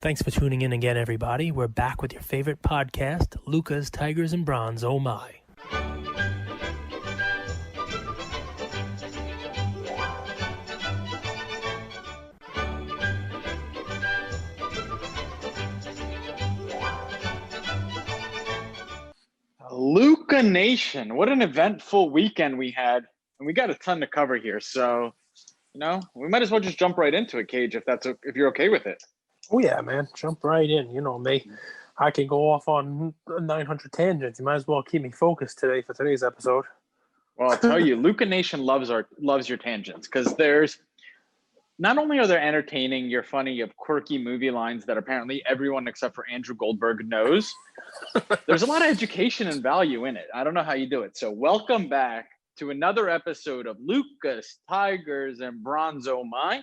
Thanks for tuning in again, everybody. We're back with your favorite podcast, Luca's Tigers and Bronze. Oh my. Luca Nation, what an eventful weekend we had, and we got a ton to cover here. So, we might as well just jump right into it, Cage, if you're okay with it. Oh yeah, man, jump right in. You know me, I can go off on 900 tangents. You might as well keep me focused today for today's episode. Well, I'll tell you, Luca Nation loves your tangents because there's not only are they entertaining, you're funny, you have quirky movie lines that apparently everyone except for Andrew Goldberg knows. There's a lot of education and value in it. I don't know how you do it. So welcome back to another episode of Lucas, Tigers, and Bronze. Oh my.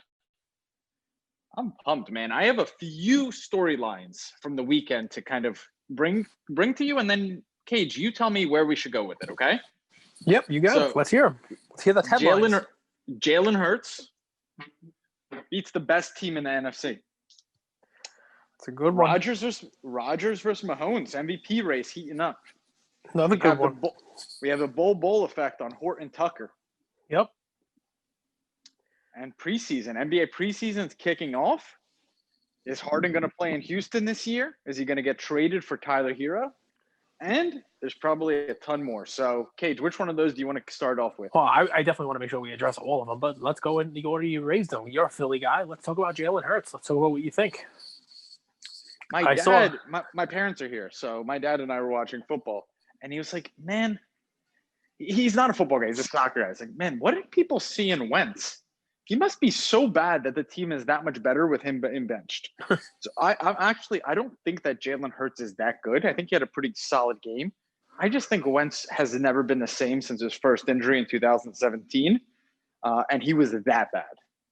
I'm pumped, man. I have a few storylines from the weekend to kind of bring to you, and then Cage, you tell me where we should go with it, okay? Yep, you got it. Let's hear them. Let's hear the headlines. Jalen Hurts beats the best team in the NFC. It's a good one. Rodgers versus Mahomes, MVP race heating up. Another good one. We have a bowl effect on Horton Tucker. Yep. And NBA preseason is kicking off. Is Harden going to play in Houston this year? Is he going to get traded for Tyler Hero? And there's probably a ton more. So, Cage, which one of those do you want to start off with? Well, I definitely want to make sure we address all of them, but let's go in the order you raised them. You're a Philly guy. Let's talk about Jalen Hurts. Let's talk about what you think. My parents are here. So my dad and I were watching football. And he was like, man, he's not a football guy. He's a soccer guy. I was like, man, what did people see in Wentz? He must be so bad that the team is that much better with him benched. So I don't think that Jalen Hurts is that good. I think he had a pretty solid game. I just think Wentz has never been the same since his first injury in 2017. And he was that bad.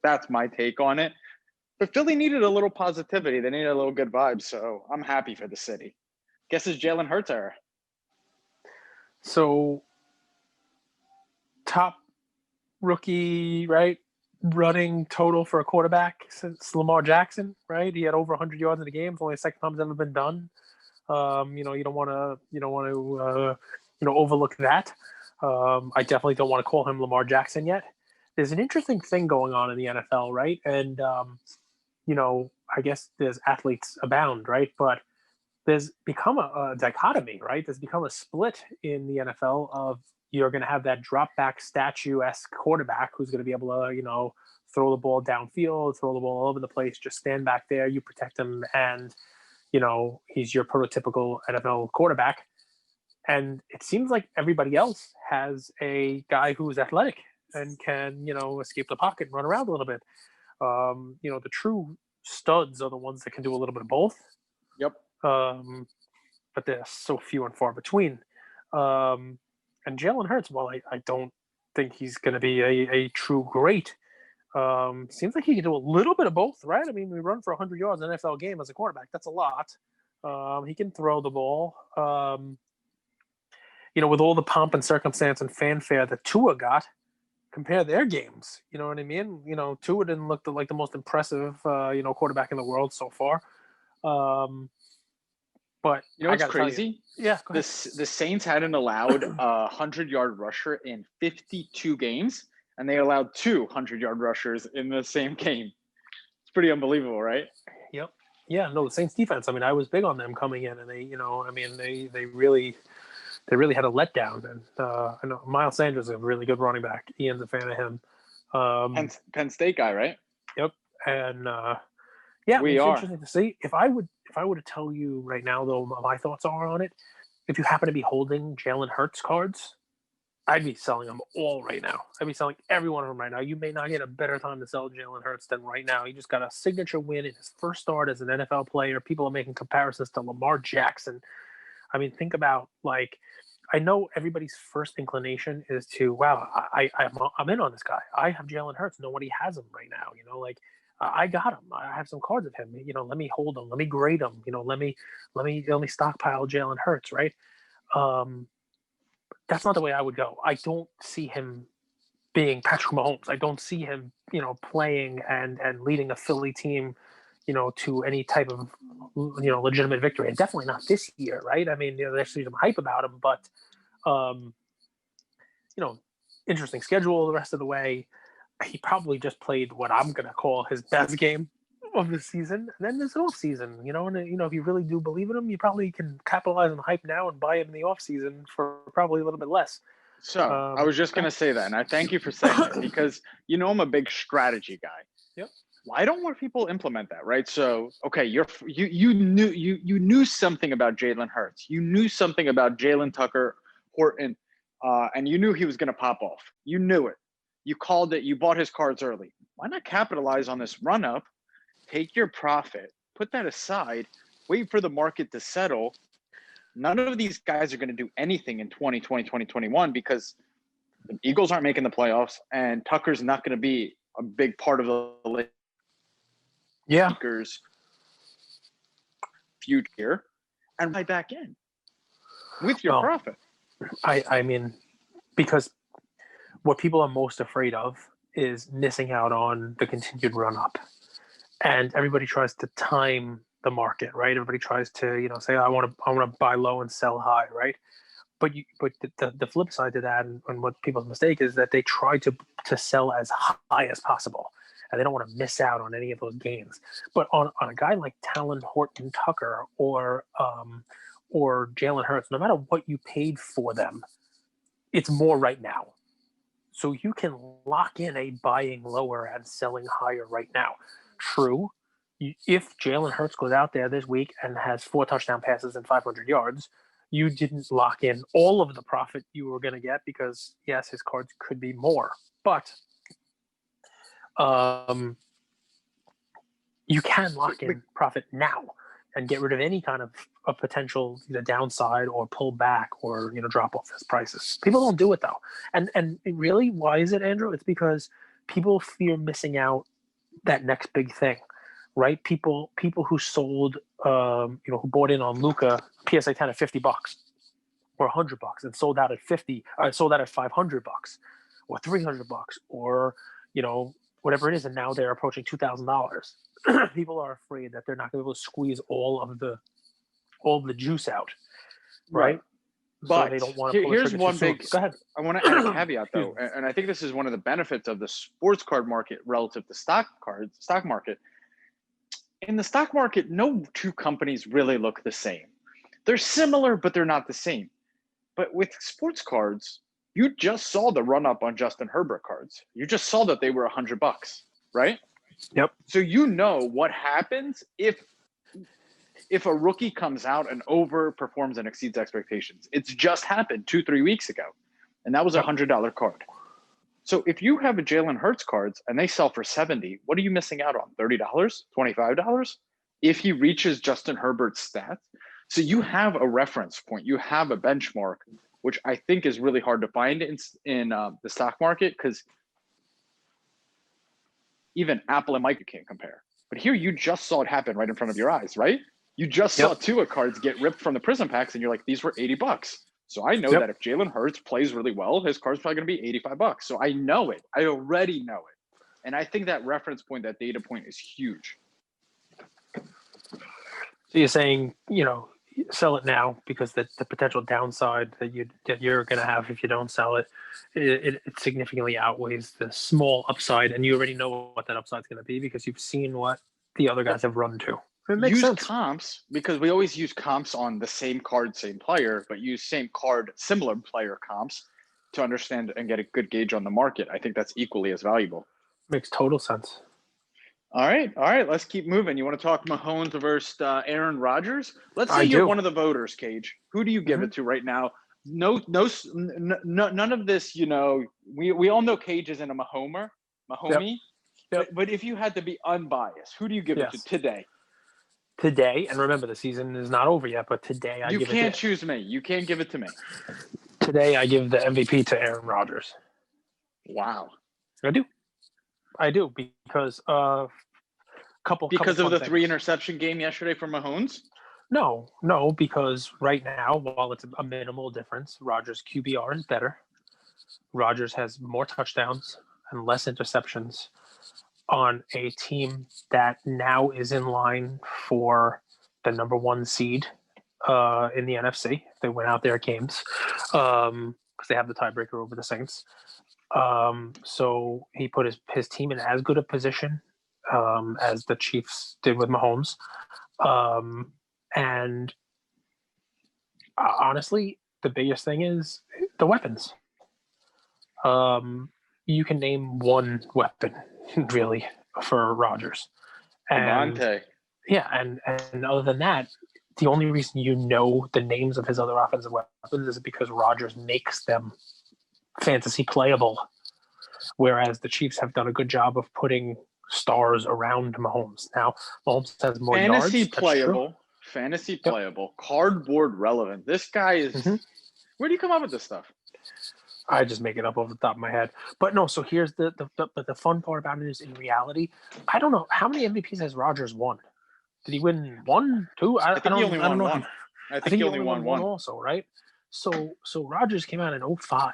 That's my take on it. But Philly needed a little positivity. They needed a little good vibes. So I'm happy for the city. Guess it's Jalen Hurts era. So top rookie, right? Running total for a quarterback since Lamar Jackson, right? He had over 100 yards in the game. It's only the second time it's ever been done. You don't want to overlook that. I definitely don't want to call him Lamar Jackson yet. There's an interesting thing going on in the NFL, right? And I guess there's athletes abound, right? But there's become a dichotomy, right? There's become a split in the NFL of you're going to have that drop back statue-esque quarterback who's going to be able to, throw the ball downfield, throw the ball all over the place, just stand back there, you protect him, and, he's your prototypical NFL quarterback. And it seems like everybody else has a guy who's athletic and can, escape the pocket and run around a little bit. The true studs are the ones that can do a little bit of both. Yep. But they're so few and far between. And Jalen Hurts, while I don't think he's going to be a true great, seems like he can do a little bit of both, right? I mean, we run for 100 yards in an NFL game as a quarterback. That's a lot. He can throw the ball. With all the pomp and circumstance and fanfare that Tua got, compare their games. You know what I mean? Tua didn't look like the most impressive, quarterback in the world so far. But what's crazy? Yeah, the Saints hadn't allowed a 100-yard rusher in 52 games, and they allowed 200-yard rushers in the same game. It's pretty unbelievable, right? Yep. Yeah. No, the Saints defense. I mean, I was big on them coming in, and they really had a letdown. And I know Miles Sanders is a really good running back. Ian's a fan of him. Penn State guy, right? Yep. And it's interesting to see. If I were to tell you right now, though, my thoughts are on it, if you happen to be holding Jalen Hurts cards, I'd be selling them all right now. I'd be selling every one of them right now. You may not get a better time to sell Jalen Hurts than right now. He just got a signature win in his first start as an NFL player. People are making comparisons to Lamar Jackson. I mean, think about, I know everybody's first inclination is to, wow, I'm in on this guy. I have Jalen Hurts. Nobody has him right now. I got him. I have some cards of him. Let me hold him. Let me grade him. Let me stockpile Jalen Hurts. Right. That's not the way I would go. I don't see him being Patrick Mahomes. I don't see him, playing and leading a Philly team, to any type of, legitimate victory. And definitely not this year, right? I mean, there's some hype about him, but, um, interesting schedule the rest of the way. He probably just played what I'm going to call his best game of the season. And then there's off season, and if you really do believe in him, you probably can capitalize on the hype now and buy him in the off season for probably a little bit less. So I was just going to say that, and I thank you for saying it, because I'm a big strategy guy. Yep. Why don't more people implement that, right? So, okay, you knew something about Jalen Hurts, you knew something about Jalen Tucker, Horton, and you knew he was going to pop off. You knew it. You called it. You bought his cards early. Why not capitalize on this run up? Take your profit, put that aside, wait for the market to settle. None of these guys are going to do anything in 2020, 2021 because the Eagles aren't making the playoffs and Tucker's not going to be a big part of the Lakers' future, and right back in with your profit. I mean, because what people are most afraid of is missing out on the continued run up. And everybody tries to time the market, right? Everybody tries to, say, I want to buy low and sell high, right? But the flip side to that, and what people's mistake is that they try to sell as high as possible, and they don't want to miss out on any of those gains. But on a guy like Talon Horton Tucker or Jalen Hurts, no matter what you paid for them, it's more right now. So you can lock in a buying lower and selling higher right now. True, if Jalen Hurts goes out there this week and has 4 touchdown passes and 500 yards, you didn't lock in all of the profit you were going to get because, yes, his cards could be more. But you can lock in profit now and get rid of any kind of a potential downside or pull back or drop off his prices. People don't do it though, and really, why is it, Andrew? It's because people fear missing out that next big thing, right? People who sold, who bought in on Luka PSA 10 at $50 or $100 and sold out at sold out at $500 or $300 or whatever it is, and now they're approaching $2,000. People are afraid that they're not going to be able to squeeze all of the juice out, right? But so they don't want to here's one big. Go ahead. I want to add a caveat though, and I think this is one of the benefits of the sports card market relative to stock market. In the stock market, no two companies really look the same. They're similar, but they're not the same. But with sports cards, you just saw the run up on Justin Herbert cards. You just saw that they were $100, right? Yep. So what happens if a rookie comes out and overperforms and exceeds expectations. It's just happened 2-3 weeks ago, and that was a $100 card. So if you have a Jalen Hurts cards and they sell for $70, what are you missing out on? $30, $25? If he reaches Justin Herbert's stats. So you have a reference point, you have a benchmark, which I think is really hard to find in the stock market, because even Apple and Mike can't compare. But here you just saw it happen right in front of your eyes, right? You just saw Tua cards get ripped from the prison packs, and you're like, these were $80. So I know that if Jalen Hurts plays really well, his card's probably going to be $85. So I know it. I already know it. And I think that reference point, that data point, is huge. So you're saying, sell it now because the potential downside that you're going to have if you don't sell it, it significantly outweighs the small upside, and you already know what that upside is going to be because you've seen what the other guys have run to. It makes sense. Comps, because we always use comps on the same card, same player, but use same card, similar player comps to understand and get a good gauge on the market. I think that's equally as valuable. Makes total sense. All right. Let's keep moving. You want to talk Mahomes versus Aaron Rodgers? Let's say you're one of the voters, Cage. Who do you give it to right now? No, none of this. We all know Cage isn't a Mahomie. Yep. But if you had to be unbiased, who do you give it to today? Today, and remember, the season is not over yet, but today you can't choose me. You can't give it to me. Today, I give the MVP to Aaron Rodgers. Wow. I do because because of the 3 interception game yesterday for Mahomes? No, because right now, while it's a minimal difference, Rodgers' QBR is better. Rodgers has more touchdowns and less interceptions. on a team that now is in line for the number 1 seed in the NFC. They went out their games because they have the tiebreaker over the Saints. So he put his team in as good a position as the Chiefs did with Mahomes. And honestly, the biggest thing is the weapons. You can name one weapon really for Rodgers, and Devontae. yeah, and other than that, the only reason you know the names of his other offensive weapons is because Rodgers makes them fantasy playable, whereas the Chiefs have done a good job of putting stars around Mahomes. Now Mahomes has more Fantasy yards. playable, fantasy Yep. playable, cardboard relevant. This guy is. Mm-hmm. Where do you come up with this stuff? I just make it up off the top of my head. But no, so here's the fun part about it is in reality, I don't know how many MVPs has Rodgers won. Did he win 1, 2? I think he only won one. I think he only won one also, right? So Rodgers came out in 2005,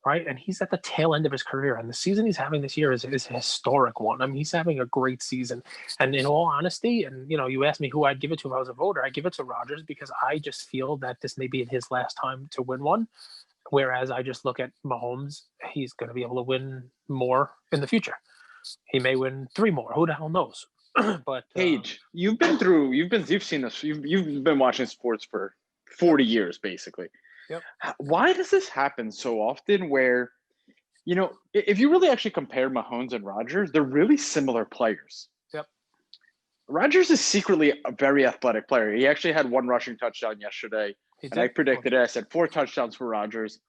right? And he's at the tail end of his career. And the season he's having this year is a historic one. I mean, he's having a great season. And in all honesty, and you asked me who I'd give it to if I was a voter, I'd give it to Rodgers because I just feel that this may be his last time to win one. Whereas I just look at Mahomes, he's going to be able to win more in the future. He may win 3 more. Who the hell knows? But Paige, you've seen this. You've been watching sports for 40 years, basically. Yep. Why does this happen so often? Where, if you really actually compare Mahomes and Rodgers, they're really similar players. Yep. Rodgers is secretly a very athletic player. He actually had 1 rushing touchdown yesterday. And I predicted it. I said 4 touchdowns for Rodgers.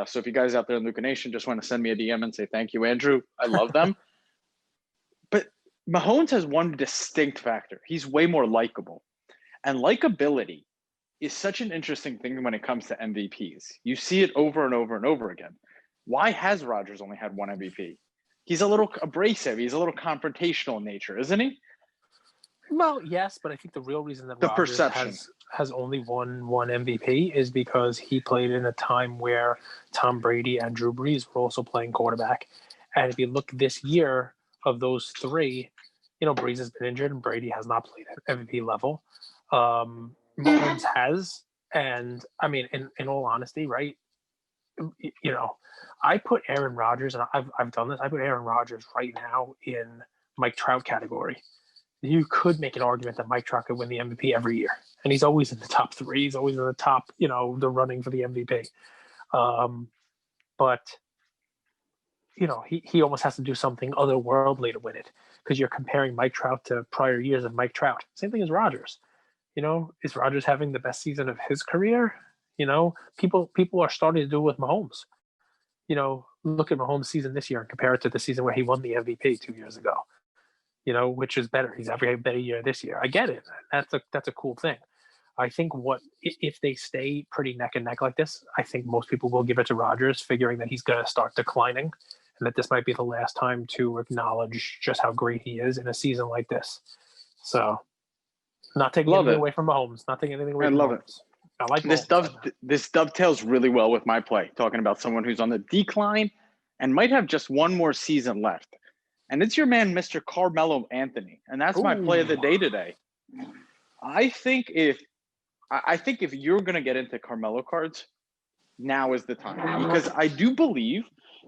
So if you guys out there in Luca Nation just want to send me a DM and say thank you, Andrew, I love them. But Mahomes has one distinct factor. He's way more likable. And likability is such an interesting thing when it comes to MVPs. You see it over and over and over again. Why has Rodgers only had 1 MVP? He's a little abrasive. He's a little confrontational in nature, isn't he? Well, yes, but I think the real reason that the Rodgers perception has only won 1 MVP is because he played in a time where Tom Brady and Drew Brees were also playing quarterback. And if you look this year of those 3, Brees has been injured and Brady has not played at MVP level. Mahomes has. And I mean, in all honesty, right? I put Aaron Rodgers, and I've done this. I put Aaron Rodgers right now in Mike Trout category. You could make an argument that Mike Trout could win the MVP every year, and he's always in the top 3. He's always in the top, the running for the MVP. But he almost has to do something otherworldly to win it because you're comparing Mike Trout to prior years of Mike Trout. Same thing as Rodgers. Is Rodgers having the best season of his career? People are starting to do it with Mahomes. Look at Mahomes' season this year and compare it to the season where he won the MVP 2 years ago. Which is better. He's having a better year this year. I get it. That's a cool thing. I think if they stay pretty neck and neck like this, I think most people will give it to Rodgers, figuring that he's going to start declining and that this might be the last time to acknowledge just how great he is in a season like this. So, not taking anything away from Mahomes. Not taking anything away from Mahomes. I like this dovetails really well with my play, talking about someone who's on the decline and might have just 1 more season left. And it's your man, Mr. Carmelo Anthony. And that's my play of the day today. I think if you're going to get into Carmelo cards, now is the time. Because I do believe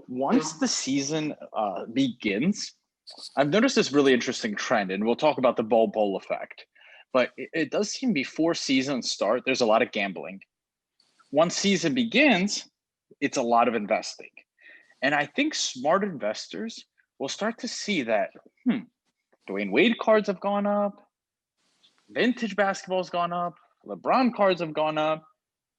once the season begins, I've noticed this really interesting trend. And we'll talk about the bowl effect. But it does seem before seasons start, there's a lot of gambling. Once season begins, it's a lot of investing. And I think smart investors we'll start to see that, Dwayne Wade cards have gone up, vintage basketball has gone up, LeBron cards have gone up,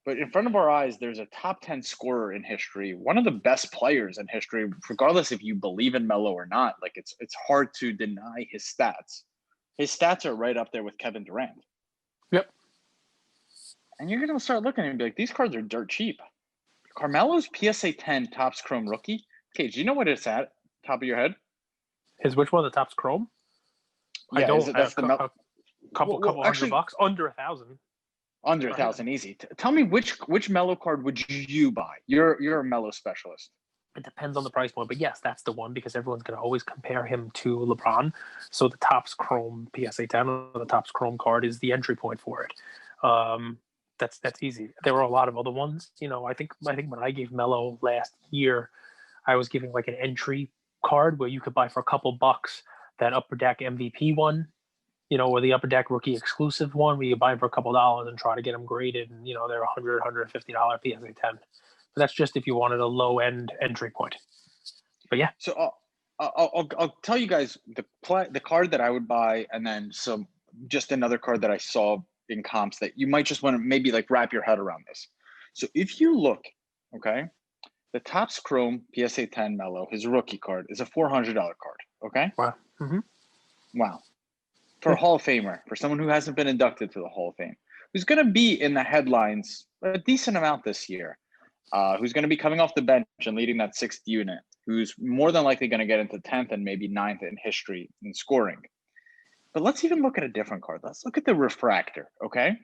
but in front of our eyes, there's a top 10 scorer in history, one of the best players in history, regardless if you believe in Melo or not. Like it's hard to deny his stats. His stats are right up there with Kevin Durant. Yep. And you're going to start looking and be like, these cards are dirt cheap. Carmelo's PSA 10 Topps Chrome rookie. Okay, do you know what it's at? Top of your head? Is which one of the Topps Chrome? Yeah, I don't. That's a couple actually, $100, under 1,000. Under 1,000, easy. Tell me which Melo card would you buy? You're a Melo specialist. It depends on the price point, but yes, that's the one because everyone's going to always compare him to LeBron. So the Topps Chrome PSA 10 or the Topps Chrome card is the entry point for it. That's easy. There were a lot of other ones. I think when I gave Melo last year, I was giving like an entry card where you could buy for a couple bucks that Upper Deck MVP one, or the Upper Deck rookie exclusive one where you buy them for a couple dollars and try to get them graded. And, they're $150 PSA 10. But that's just if you wanted a low end entry point. But yeah. So I'll tell you guys the card that I would buy, and then just another card that I saw in comps that you might just want to maybe like wrap your head around this. So if you look, okay, the Topps Chrome PSA 10 Melo, his rookie card, is a $400 card. Okay. Wow. Mm-hmm. Wow. For a Hall of Famer, for someone who hasn't been inducted to the Hall of Fame, who's going to be in the headlines a decent amount this year, who's going to be coming off the bench and leading that sixth unit, who's more than likely going to get into 10th and maybe 9th in history in scoring. But let's even look at a different card. Let's look at the refractor, okay?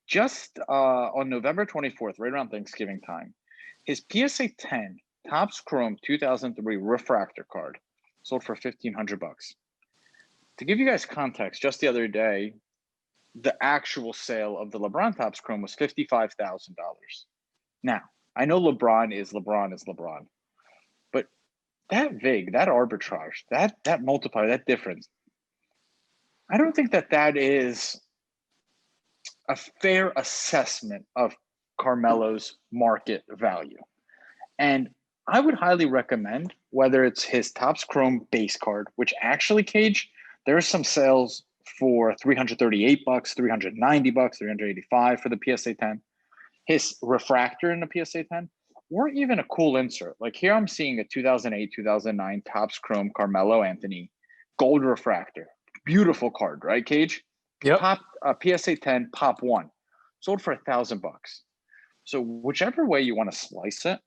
Just on November 24th, right around Thanksgiving time, his PSA 10 Topps Chrome 2003 refractor card sold for $1,500. To give you guys context, just the other day, the actual sale of the LeBron Topps Chrome was $55,000. Now, I know LeBron is LeBron, but that vig, that arbitrage, that multiplier, that difference, I don't think that is a fair assessment of Carmelo's market value. And I would highly recommend, whether it's his Topps Chrome base card, which actually, Cage, there are some sales for $338, $390, $385 for the PSA 10. His refractor in the PSA 10, or even a cool insert. Like here I'm seeing a 2008, 2009 Topps Chrome Carmelo Anthony gold refractor. Beautiful card, right, Cage? Yep. Pop PSA 10 Pop 1. Sold for $1,000. So whichever way you want to slice it,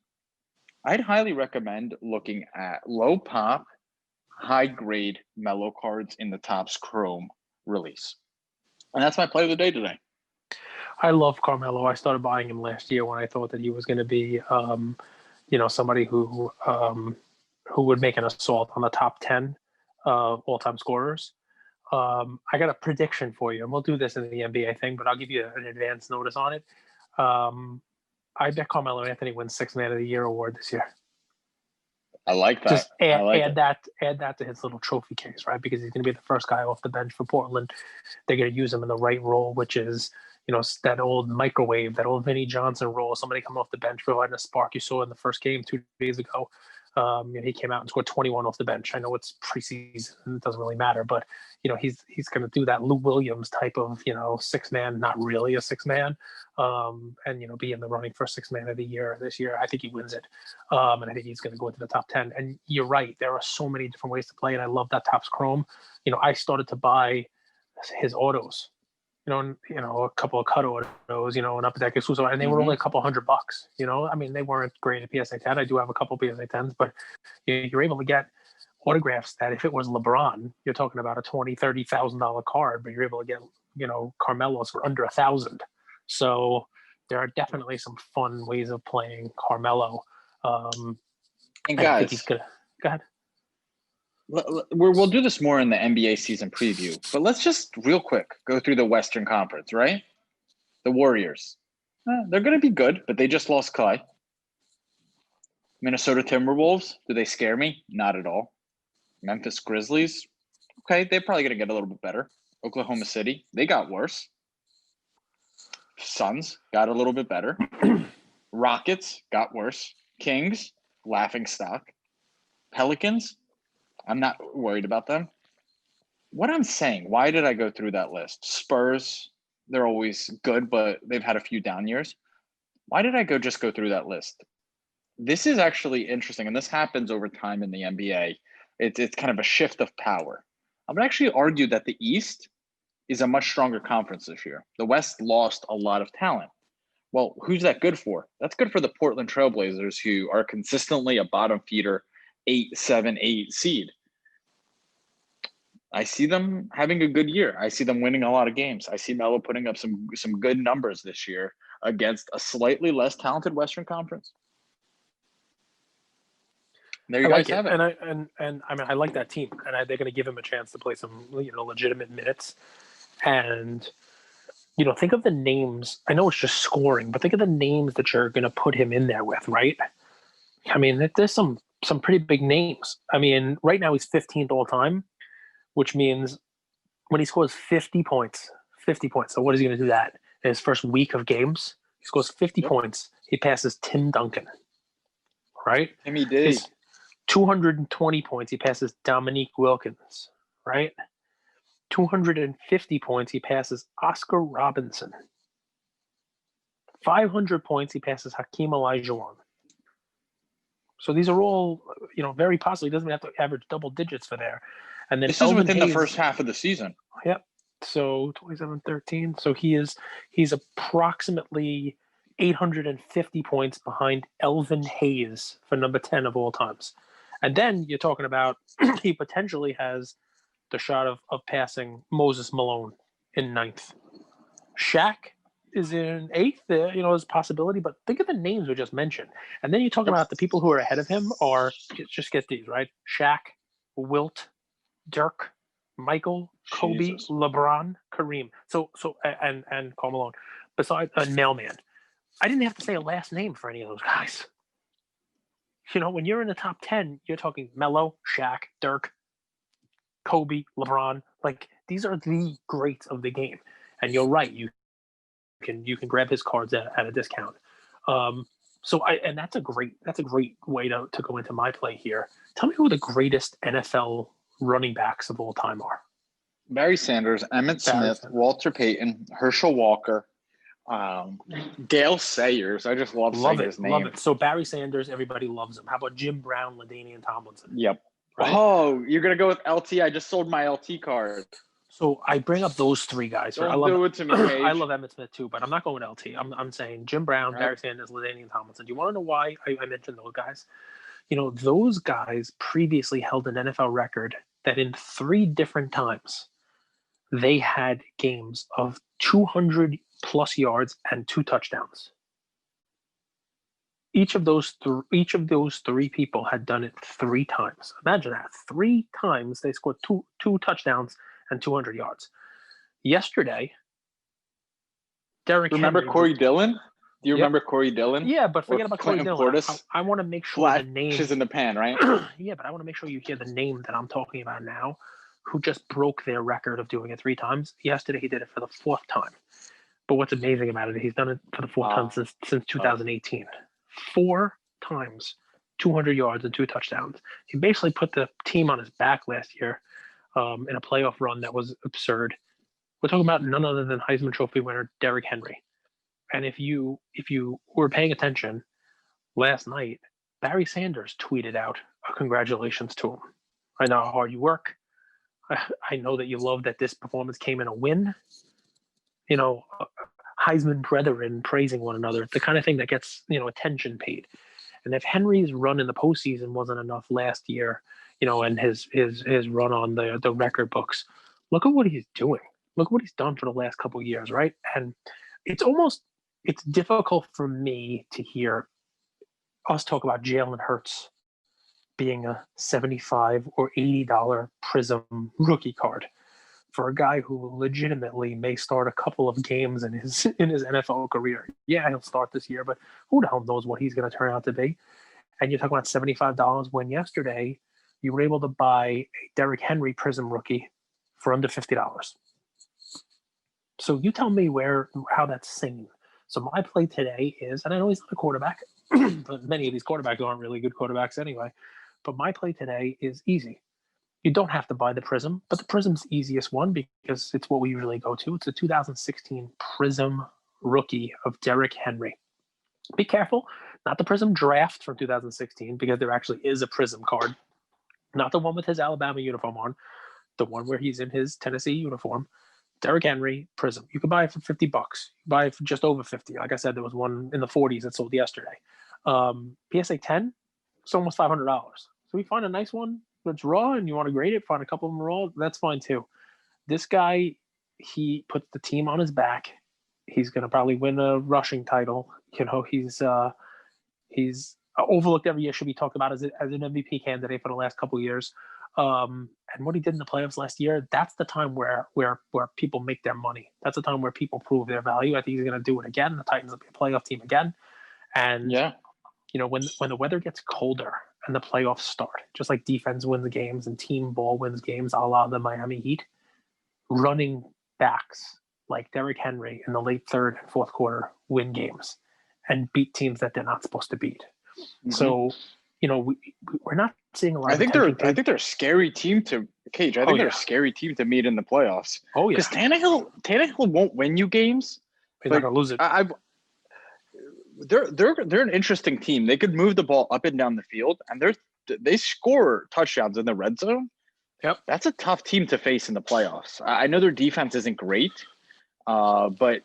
I'd highly recommend looking at low pop, high grade Melo cards in the Topps Chrome release. And that's my play of the day today. I love Carmelo. I started buying him last year when I thought that he was going to be, somebody who would make an assault on the top 10 all-time scorers. I got a prediction for you, and we'll do this in the NBA thing, but I'll give you an advance notice on it. I bet Carmelo Anthony wins Sixth Man of the Year award this year. I like that. Just add that to his little trophy case, right? Because he's going to be the first guy off the bench for Portland. They're going to use him in the right role, which is, that old microwave, that old Vinnie Johnson role. Somebody coming off the bench providing a spark. You saw in the first game 2 days ago. He came out and scored 21 off the bench. I know it's preseason and it doesn't really matter, but he's going to do that Lou Williams type of six man, not really a six man, and be in the running for Sixth Man of the Year this year. I think he wins it, and I think he's going to go into the top 10. And you're right, there are so many different ways to play, and I love that Topps Chrome. I started to buy his autos. A couple of cut autos, an Upper Deck exclusive, and they were only a couple $100. I mean, they weren't great at PSA 10. I do have a couple PSA 10s, but you're able to get autographs that if it was LeBron, you're talking about a $20,000, $30,000 card, but you're able to get, Carmelo's for under $1,000. So there are definitely some fun ways of playing Carmelo. And guys, I think he's gonna go ahead. We'll do this more in the NBA season preview, but let's just real quick go through the Western Conference, right? The Warriors. They're going to be good, but they just lost Clay. Minnesota Timberwolves, do they scare me? Not at all. Memphis Grizzlies, okay, they're probably going to get a little bit better. Oklahoma City, they got worse. Suns got a little bit better. Rockets got worse. Kings, laughing stock. Pelicans, I'm not worried about them. What I'm saying, why did I go through that list? Spurs, they're always good, but they've had a few down years. Why did I just go through that list? This is actually interesting, and this happens over time in the NBA. It's kind of a shift of power. I would actually argue that the East is a much stronger conference this year. The West lost a lot of talent. Well, who's that good for? That's good for the Portland Trailblazers, who are consistently a bottom feeder 8, 7, 8 seed. I see them having a good year. I see them winning a lot of games. I see Melo putting up some good numbers this year against a slightly less talented Western Conference. There you I guys like it, have it. and I mean I like that team, and they're going to give him a chance to play some legitimate minutes. And think of the names. I know it's just scoring, but think of the names that you're going to put him in there with, right? I mean, there's some pretty big names. I mean, right now he's 15th all time, which means when he scores 50 points. So what is he going to do that in his first week of games? He scores 50 Yep. points. He passes Tim Duncan, right? Timmy D. His 220 points. He passes Dominique Wilkins, right? 250 points. He passes Oscar Robinson. 500 points. He passes Hakeem Olajuwon. So these are all, very possible. He doesn't have to average double digits for there. And then This is Elvin within the Hayes, first half of the season. Yep. So 27-13. So he's approximately 850 points behind Elvin Hayes for number 10 of all times. And then you're talking about he potentially has the shot of passing Moses Malone in 9th. Shaq is in 8th. There's a possibility, but think of the names we just mentioned. And then you talk about the people who are ahead of him are, just get these, right? Shaq, Wilt, Dirk, Michael, Kobe, Jesus. LeBron, Kareem. So and Karl Malone. Besides a mailman, I didn't have to say a last name for any of those guys. When you're in the top 10, you're talking Melo, Shaq, Dirk, Kobe, LeBron. Like these are the greats of the game. And you're right, you can grab his cards at a discount. And that's a great way to go into my play here. Tell me who the greatest NFL running backs of all time are. Barry Sanders, Emmitt Smith, Walter Payton, Herschel Walker, Dale Sayers. I just love saying his name. Love it. So Barry Sanders, everybody loves him. How about Jim Brown, LaDainian Tomlinson? Yep. Right? Oh, you're going to go with LT? I just sold my LT card. So I bring up those three guys. Don't do it to me, Paige. I love Emmitt Smith too, but I'm not going with LT. I'm saying Jim Brown, right. Barry Sanders, LaDainian Tomlinson. Do you want to know why I mentioned those guys? Those guys previously held an NFL record that in 3 different times they had games of 200 plus yards and 2 touchdowns. Each of those 3 people had done it 3 times. Imagine that. 3 times they scored two touchdowns and 200 yards. Yesterday, Derrick Remember Henry. Corey Dillon? Do you remember Corey Dillon? Yeah, but forget about Corey Dillon. I want to make sure the name is in the pan, right? Yeah, but I want to make sure you hear the name that I'm talking about now, who just broke their record of doing it 3 times. Yesterday, he did it for the 4th time. But what's amazing about it, he's done it for the 4th time since 2018. 4 times, 200 yards and 2 touchdowns. He basically put the team on his back last year in a playoff run that was absurd. We're talking about none other than Heisman Trophy winner Derrick Henry. And if you were paying attention last night, Barry Sanders tweeted out a congratulations to him. I know how hard you work. I know that you love that this performance came in a win. Heisman brethren praising one another, the kind of thing that gets attention paid. And if Henry's run in the postseason wasn't enough last year, and his run on the record books, look at what he's doing. Look what he's done for the last couple of years, right? And it's difficult for me to hear us talk about Jalen Hurts being a $75 or $80 Prism rookie card for a guy who legitimately may start a couple of games in his NFL career. Yeah, he'll start this year, but who the hell knows what he's going to turn out to be? And you're talking about $75 when yesterday you were able to buy a Derrick Henry Prism rookie for under $50. So you tell me how that's sane. So my play today is, and I know he's not a quarterback, but many of these quarterbacks aren't really good quarterbacks anyway. But my play today is easy. You don't have to buy the Prism, but the Prism's the easiest one because it's what we usually go to. It's a 2016 Prism rookie of Derrick Henry. Be careful, not the Prism draft from 2016 because there actually is a Prism card, not the one with his Alabama uniform on, the one where he's in his Tennessee uniform. Derrick Henry Prism. You can buy it for $50. You buy it for just over 50. Like I said, there was one in the 40s that sold yesterday. PSA 10, it's almost $500. So we find a nice one that's raw and you want to grade it, find a couple of them raw, that's fine too. This guy, he puts the team on his back. He's going to probably win a rushing title. He's overlooked every year, should be talked about as an MVP candidate for the last couple of years. And what he did in the playoffs last year, that's the time where people make their money. That's the time where people prove their value. I think he's going to do it again. The Titans will be a playoff team again. And, when the weather gets colder and the playoffs start, just like defense wins games and team ball wins games, a la the Miami Heat, running backs like Derrick Henry in the late third and fourth quarter win games and beat teams that they're not supposed to beat. Mm-hmm. So, we're not seeing a lot. I think they're a scary team to Cage. I think they're a scary team to meet in the playoffs. Oh yeah, because Tannehill won't win you games. He's not gonna lose it. They're an interesting team. They could move the ball up and down the field, and they score touchdowns in the red zone. Yep, that's a tough team to face in the playoffs. I know their defense isn't great, but.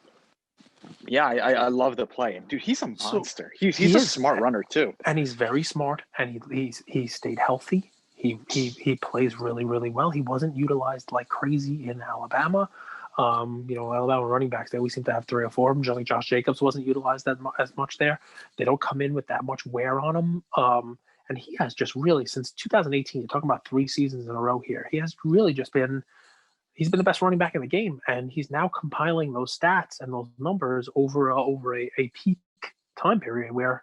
Yeah, I love the play. Dude, he's a monster. He's a smart runner too. And he's very smart, and he stayed healthy. He plays really, really well. He wasn't utilized like crazy in Alabama. Alabama running backs, they always seem to have 3 or 4 of them. Just like Josh Jacobs wasn't utilized as much there. They don't come in with that much wear on him. And he has just really, since 2018, you're talking about 3 seasons in a row here, he has really just been – he's been the best running back in the game, and he's now compiling those stats and those numbers over a peak time period where,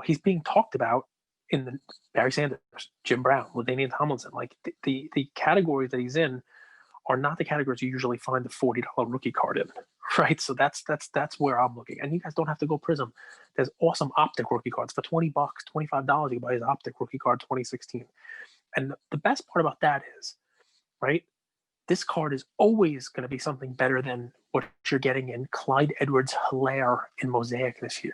he's being talked about in the Barry Sanders, Jim Brown, LaDainian Tomlinson. Like the categories that he's in are not the categories you usually find the $40 rookie card in, right? So that's where I'm looking. And you guys don't have to go Prism. There's awesome optic rookie cards for $20, $25. You can buy his optic rookie card 2016. And the best part about that is, right, this card is always going to be something better than what you're getting in Clyde Edwards-Helaire in Mosaic this year.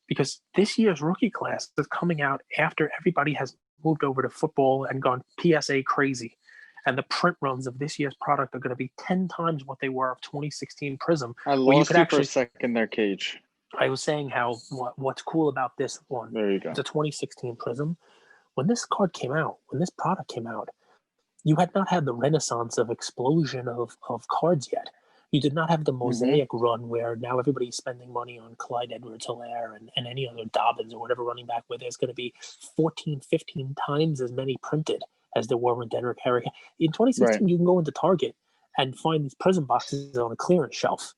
Because this year's rookie class is coming out after everybody has moved over to football and gone PSA crazy. And the print runs of this year's product are going to be 10 times what they were of 2016 Prism. I lost you for a second there, Cage. I was saying how what's cool about this one. There you go. It's a 2016 Prism. When this card came out, when this product came out, you had not had the renaissance of explosion of cards yet. You did not have the Mosaic run where now everybody's spending money on Clyde Edwards-Helaire and any other Dobbins or whatever running back, where there's going to be 14, 15 times as many printed as there were in Derrick Henry. In 2016, you can go into Target and find these Prism boxes on a clearance shelf.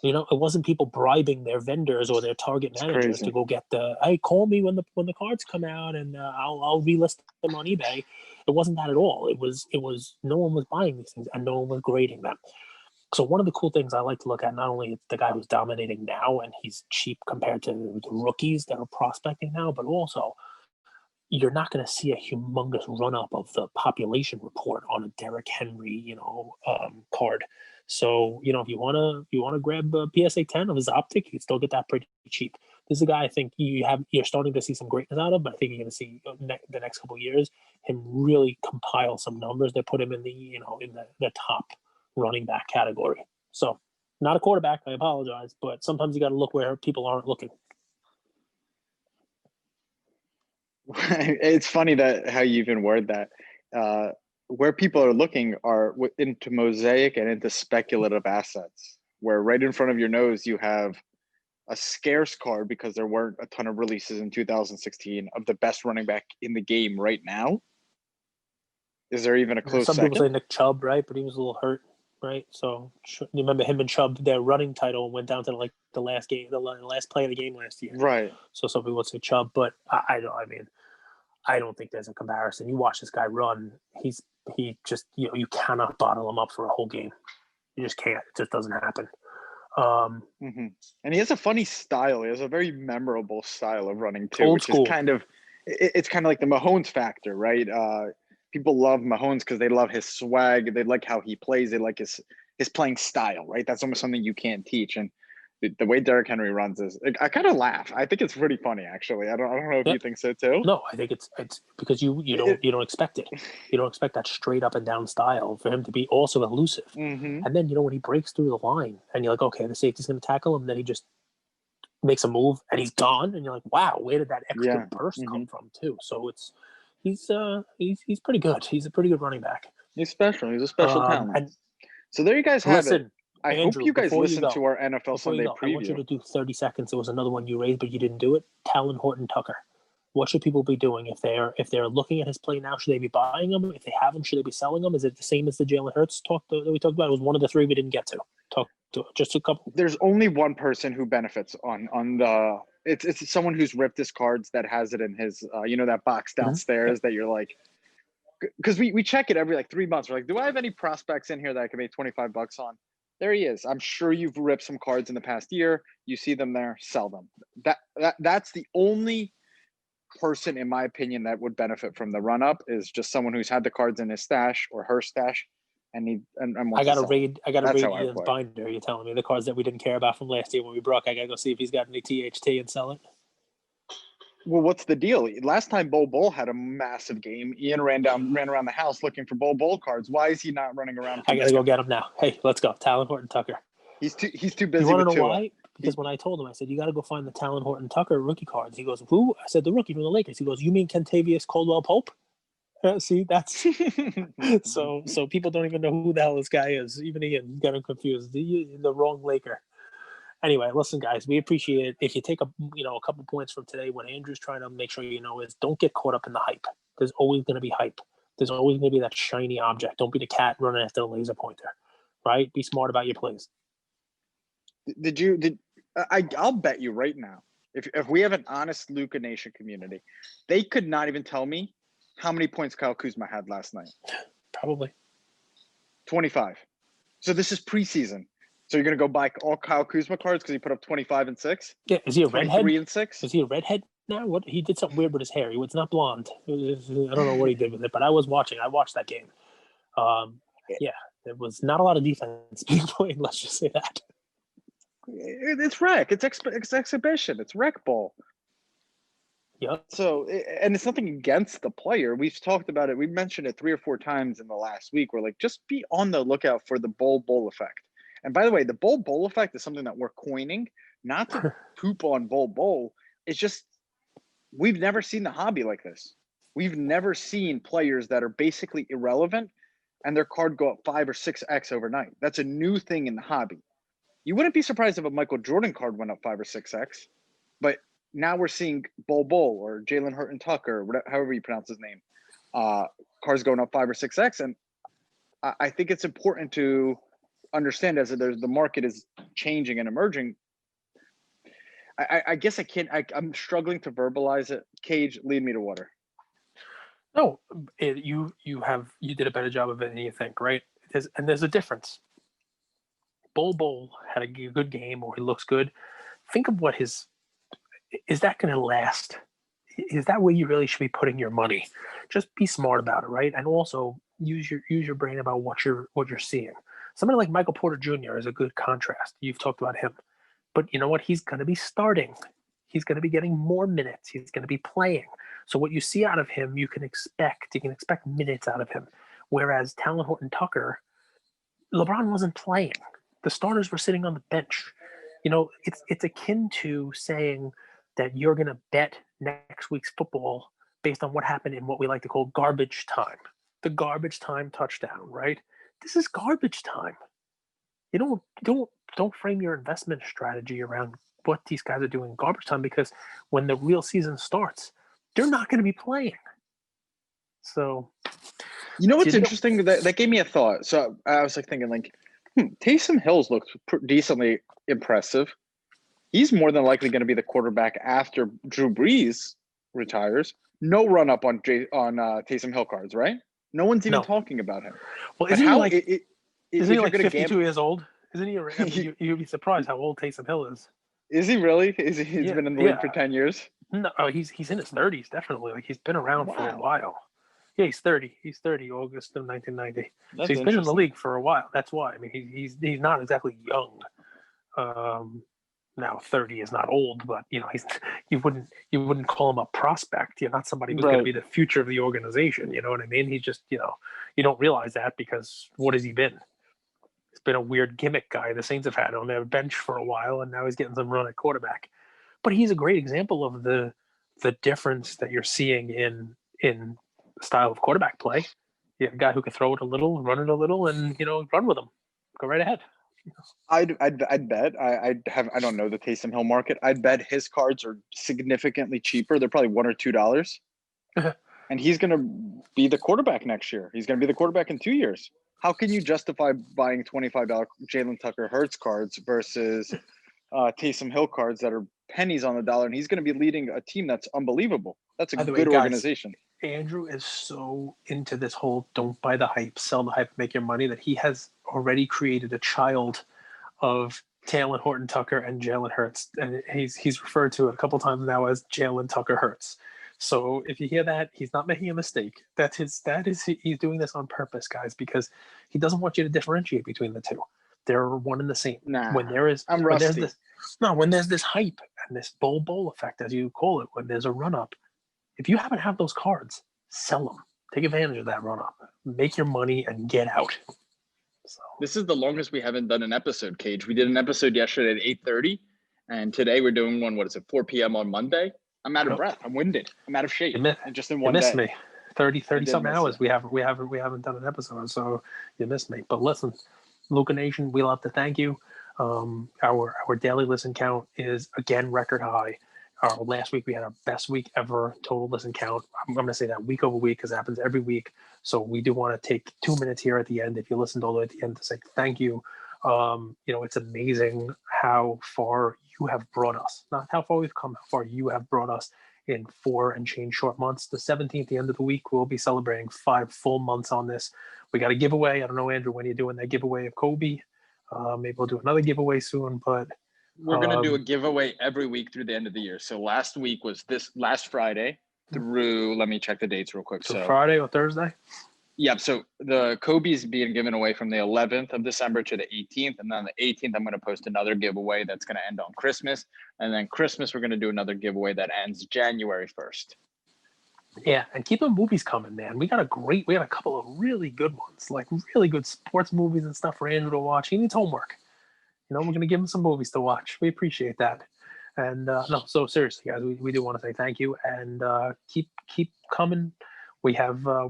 It wasn't people bribing their vendors or their Target managers to go get hey, call me when the cards come out and I'll relist them on eBay. It wasn't that at all. It was no one was buying these things and no one was grading them. So one of the cool things I like to look at, not only the guy who's dominating now and he's cheap compared to the rookies that are prospecting now, but also you're not going to see a humongous run-up of the population report on a Derrick Henry, card. So, if you want to grab a PSA 10 of his optic, you can still get that pretty cheap. This is a guy I think you're starting to see some greatness out of, but I think you're going to see the next couple of years him really compile some numbers that put him in the top running back category. So, not a quarterback, I apologize, but sometimes you got to look where people aren't looking. It's funny that how you even word that. Where people are looking are into Mosaic and into speculative assets, where right in front of your nose you have a scarce card because there weren't a ton of releases in 2016 of the best running back in the game right now. Is there even a close second? Some people say Nick Chubb, right? But he was a little hurt, right? So you remember him and Chubb, their running title went down to like the last game, the last play of the game last year. Right. So some people would say Chubb, but I don't think there's a comparison. You watch this guy run, he just, you cannot bottle him up for a whole game. You just can't. It just doesn't happen. And he has a funny style. He has a very memorable style of running too, which is it's kind of like the Mahomes factor, right? People love Mahomes because they love his swag. They like how he plays. They like his playing style, right? That's almost something you can't teach. And the way Derrick Henry runs is, I kind of laugh. I think it's pretty funny, actually. I don't know if you think so too. No, I think it's because you don't expect it. You don't expect that straight up and down style for him to be also elusive. And then when he breaks through the line and you're like, okay, the safety's going to tackle him, then he just makes a move and he's gone, and you're like, wow, where did that extra burst come from too? So he's pretty good. He's a pretty good running back. He's special. He's a special talent. So there you guys have it. I Andrew, hope you guys listen to our NFL Sunday preview. I want you to do 30 seconds. There was another one you raised, but you didn't do it. Talon Horton Tucker. What should people be doing if they're looking at his play now? Should they be buying him? If they have him, should they be selling him? Is it the same as the Jalen Hurts talk that we talked about? It was one of the three we didn't get to talk to. Just a couple. There's only one person who benefits on the. It's someone who's ripped his cards that has it in his that box downstairs that you're like, because we check it every like 3 months. We're like, do I have any prospects in here that I can make $25 on? There he is. I'm sure you've ripped some cards in the past year. You see them there, sell them. That's the only person, in my opinion, that would benefit from the run up is just someone who's had the cards in his stash or her stash, and I got to raid Ian's binder. You're telling me the cards that we didn't care about from last year when we broke. I got to go see if he's got any THT and sell it. Well, what's the deal? Last time Bull had a massive game, Ian ran around the house looking for Bull cards. Why is he not running around? I got to go get him now. Hey, let's go. Talon Horton Tucker. He's too busy. You want to know why? Because when I told him, I said, you got to go find the Talon Horton Tucker rookie cards. He goes, who? I said, the rookie from the Lakers. He goes, you mean Kentavious Caldwell-Pope? See, that's so people don't even know who the hell this guy is. Even Ian got him confused. The wrong Laker. Anyway, listen, guys, we appreciate it. If you take a couple points from today, what Andrew's trying to make sure you know is don't get caught up in the hype. There's always going to be hype. There's always going to be that shiny object. Don't be the cat running after the laser pointer, right? Be smart about your plays. I'll bet you right now, if we have an honest Luka Nation community, they could not even tell me how many points Kyle Kuzma had last night. Probably 25. So this is preseason. So you're going to go buy all Kyle Kuzma cards because he put up 25 and 6? Yeah. Is he a redhead? 3 and 6? Is he a redhead now? What? He did something weird with his hair. He was not blonde. I don't know what he did with it, but I was watching. I watched that game. Yeah, there was not a lot of defense being played. Let's just say that. It's rec. It's exhibition. It's rec ball. Yep. So, and it's nothing against the player. We've talked about it. We mentioned it 3 or 4 times in the last week. We're like, just be on the lookout for the bull effect. And by the way, the bull effect is something that we're coining, not to poop on bull. It's just, we've never seen the hobby like this. We've never seen players that are basically irrelevant and their card go up 5 or 6x overnight. That's a new thing in the hobby. You wouldn't be surprised if a Michael Jordan card went up 5 or 6x, but now we're seeing Bull or Jalen Hurton Tucker, however you pronounce his name, cards going up 5 or 6x. And I think it's important to understand as the market is changing and emerging. I guess I'm struggling to verbalize it. Cage, lead me to water. No, you did a better job of it than you think, right? There's a difference. Bull had a good game, or he looks good. Think of what is that going to last? Is that where you really should be putting your money? Just be smart about it, right? And also use your brain about what you're seeing. Somebody like Michael Porter Jr. is a good contrast. You've talked about him, but you know what? He's going to be starting. He's going to be getting more minutes. He's going to be playing. So what you see out of him, you can expect minutes out of him. Whereas Talon Horton Tucker, LeBron wasn't playing. The starters were sitting on the bench. It's akin to saying that you're going to bet next week's football based on what happened in what we like to call garbage time. The garbage time touchdown, right? This is garbage time. You don't frame your investment strategy around what these guys are doing in garbage time, because when the real season starts, they're not going to be playing. So, what's interesting? That gave me a thought. So I was thinking Taysom Hill's looked decently impressive. He's more than likely going to be the quarterback after Drew Brees retires. No run up on Taysom Hill cards, right? No one's even talking about him. Well, isn't he like 52 years old? Isn't he? You'd be surprised how old Taysom Hill is. Is he really? He's been in the league for 10 years? No, he's in his 30s, definitely. He's been around for a while. Yeah, he's 30. He's 30, August of 1990. So he's been in the league for a while. That's why. I mean, he's not exactly young. Now 30 is not old, but you wouldn't call him a prospect. You're not somebody who's going to be the future of the organization. You know what I mean? He's just, you don't realize that because what has he been? He's been a weird gimmick guy. The Saints have had on their bench for a while, and now he's getting some run at quarterback. But he's a great example of the difference that you're seeing in style of quarterback play. You have a guy who can throw it a little, run it a little, and run with him. Go right ahead. I'd bet. I don't know the Taysom Hill market. I'd bet his cards are significantly cheaper. They're probably $1 or $2. And he's going to be the quarterback next year. He's going to be the quarterback in 2 years. How can you justify buying $25 Jalen Tucker Hurts cards versus Taysom Hill cards that are pennies on the dollar? And he's going to be leading a team that's unbelievable. That's a good organization. Andrew is so into this whole don't buy the hype, sell the hype, make your money, that he has already created a child of Jalen Horton Tucker and Jalen Hurts. And he's referred to it a couple times now as Jalen Tucker Hurts. So if you hear that, he's not making a mistake. He's doing this on purpose, guys, because he doesn't want you to differentiate between the two. They're one and the same. Nah, when there's this hype and this bowl effect, as you call it, when there's a run up, if you happen to have those cards, sell them. Take advantage of that run up. Make your money and get out. So this is the longest we haven't done an episode, Cage. We did an episode yesterday at 8:30, and today we're doing one. What is it? 4 p.m. on Monday. I'm out of breath. I'm winded. I'm out of shape. Just in one day. You missed me. 30 something hours. We haven't done an episode, so you missed me. But listen, Luca Nation, we love to thank you. Our daily listen count is again record high. Last week we had our best week ever total listen count. I'm going to say that week over week because it happens every week. So we do want to take 2 minutes here at the end, if you listened all the way at the end, to say thank you. It's amazing how far you have brought us. Not how far we've come, how far you have brought us in 4 and change short months. The 17th, the end of the week, we'll be celebrating 5 full months on this. We got a giveaway. I don't know, Andrew, when you're doing that giveaway of Kobe. Maybe we'll do another giveaway soon, but we're going to do a giveaway every week through the end of the year. So last week was this last Friday through, let me check the dates real quick. So Friday or Thursday? Yeah. So the Kobe's being given away from the 11th of December to the 18th. And then the 18th, I'm going to post another giveaway that's going to end on Christmas. And then Christmas, we're going to do another giveaway that ends January 1st. Yeah. And keep the movies coming, man. We got a couple of really good ones, like really good sports movies and stuff for Andrew to watch. He needs homework. We're going to give him some movies to watch. We appreciate that. And so seriously, guys, we do want to say thank you, and keep coming. We have a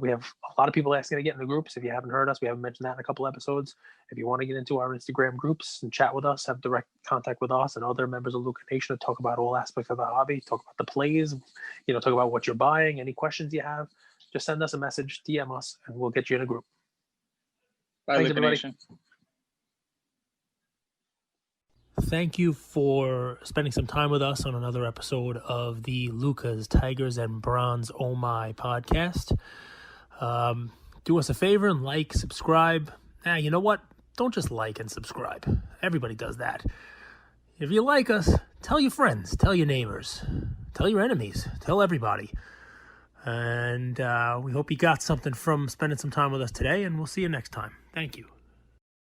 lot of people asking to get in the groups. If you haven't heard us, we haven't mentioned that in a couple episodes. If you want to get into our Instagram groups and chat with us, have direct contact with us and other members of Luca Nation to talk about all aspects of the hobby, talk about the plays, talk about what you're buying, any questions you have, just send us a message, DM us, and we'll get you in a group. Bye, Luca Nation. Thank you for spending some time with us on another episode of the Lucas, Tigers, and Bronze Oh My podcast. Do us a favor and like, subscribe. You know what? Don't just like and subscribe. Everybody does that. If you like us, tell your friends, tell your neighbors, tell your enemies, tell everybody. And we hope you got something from spending some time with us today, and we'll see you next time. Thank you.